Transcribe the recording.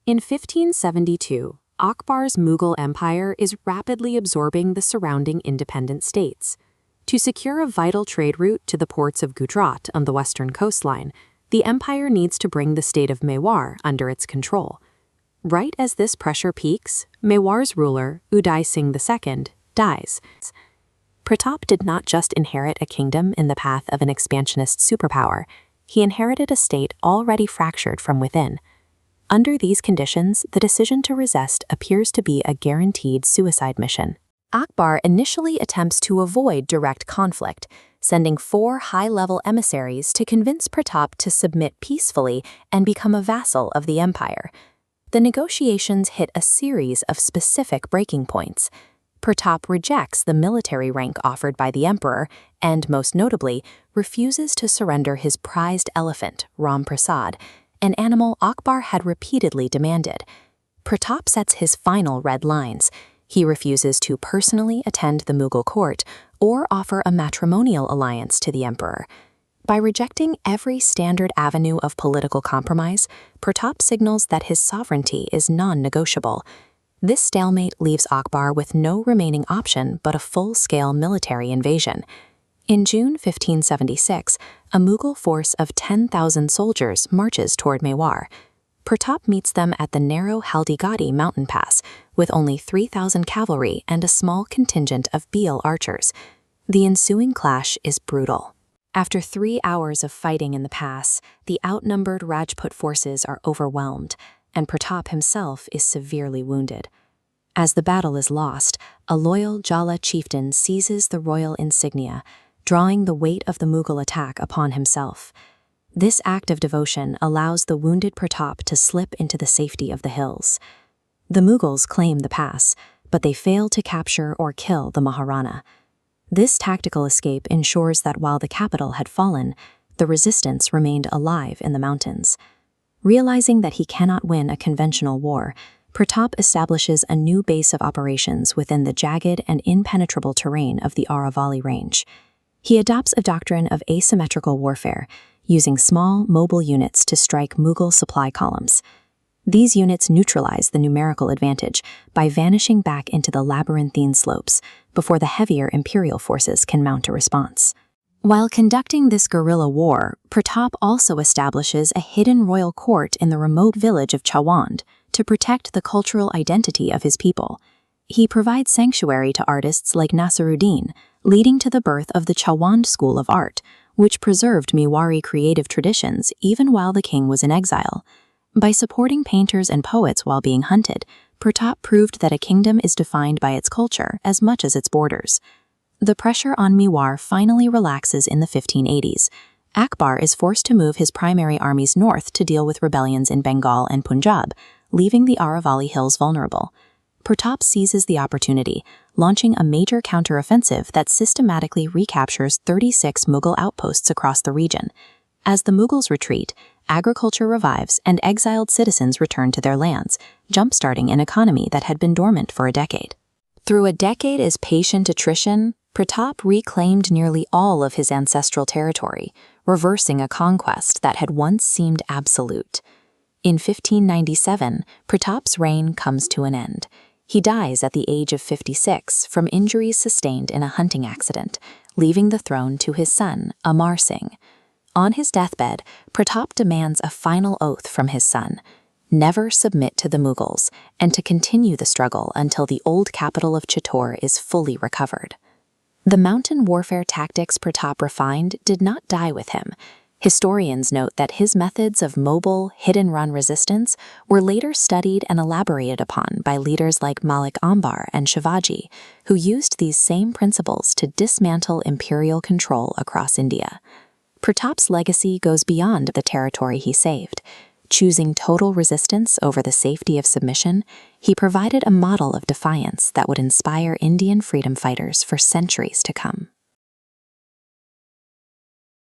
In 1572, Akbar's Mughal Empire is rapidly absorbing the surrounding independent states. To secure a vital trade route to the ports of Gujarat on the western coastline, the empire needs to bring the state of Mewar under its control. Right as this pressure peaks, Mewar's ruler, Uday Singh II, dies. Pratap did not just inherit a kingdom in the path of an expansionist superpower, he inherited a state already fractured from within. Under these conditions, the decision to resist appears to be a guaranteed suicide mission. Akbar initially attempts to avoid direct conflict, sending 4 high-level emissaries to convince Pratap to submit peacefully and become a vassal of the empire. The negotiations hit a series of specific breaking points. Pratap rejects the military rank offered by the emperor and, most notably, refuses to surrender his prized elephant, Ram Prasad, an animal Akbar had repeatedly demanded. Pratap sets his final red lines. He refuses to personally attend the Mughal court or offer a matrimonial alliance to the emperor. By rejecting every standard avenue of political compromise, Pratap signals that his sovereignty is non-negotiable. This stalemate leaves Akbar with no remaining option but a full-scale military invasion. In June 1576, a Mughal force of 10,000 soldiers marches toward Mewar. Pratap meets them at the narrow Haldighati mountain pass, with only 3,000 cavalry and a small contingent of Bhil archers. The ensuing clash is brutal. After 3 hours of fighting in the pass, the outnumbered Rajput forces are overwhelmed, and Pratap himself is severely wounded. As the battle is lost, a loyal Jala chieftain seizes the royal insignia, drawing the weight of the Mughal attack upon himself. This act of devotion allows the wounded Pratap to slip into the safety of the hills. The Mughals claim the pass, but they fail to capture or kill the Maharana. This tactical escape ensures that while the capital had fallen, the resistance remained alive in the mountains. Realizing that he cannot win a conventional war, Pratap establishes a new base of operations within the jagged and impenetrable terrain of the Aravalli range. He adopts a doctrine of asymmetrical warfare, using small, mobile units to strike Mughal supply columns. These units neutralize the numerical advantage by vanishing back into the labyrinthine slopes before the heavier imperial forces can mount a response. While conducting this guerrilla war, Pratap also establishes a hidden royal court in the remote village of Chawand to protect the cultural identity of his people. He provides sanctuary to artists like Nasiruddin, leading to the birth of the Chawand School of Art, which preserved Mewari creative traditions even while the king was in exile. By supporting painters and poets while being hunted, Pratap proved that a kingdom is defined by its culture as much as its borders. The pressure on Mewar finally relaxes in the 1580s. Akbar is forced to move his primary armies north to deal with rebellions in Bengal and Punjab, leaving the Aravalli Hills vulnerable. Pratap seizes the opportunity, launching a major counteroffensive that systematically recaptures 36 Mughal outposts across the region. As the Mughals retreat, agriculture revives and exiled citizens return to their lands, jump-starting an economy that had been dormant for a decade. Through a decade of patient attrition, Pratap reclaimed nearly all of his ancestral territory, reversing a conquest that had once seemed absolute. In 1597, Pratap's reign comes to an end. He dies at the age of 56 from injuries sustained in a hunting accident, leaving the throne to his son, Amar Singh. On his deathbed, Pratap demands a final oath from his son: never submit to the Mughals, and to continue the struggle until the old capital of Chittor is fully recovered. The mountain warfare tactics Pratap refined did not die with him. Historians note that his methods of mobile, hit-and-run resistance were later studied and elaborated upon by leaders like Malik Ambar and Shivaji, who used these same principles to dismantle imperial control across India. Pratap's legacy goes beyond the territory he saved. Choosing total resistance over the safety of submission, he provided a model of defiance that would inspire Indian freedom fighters for centuries to come.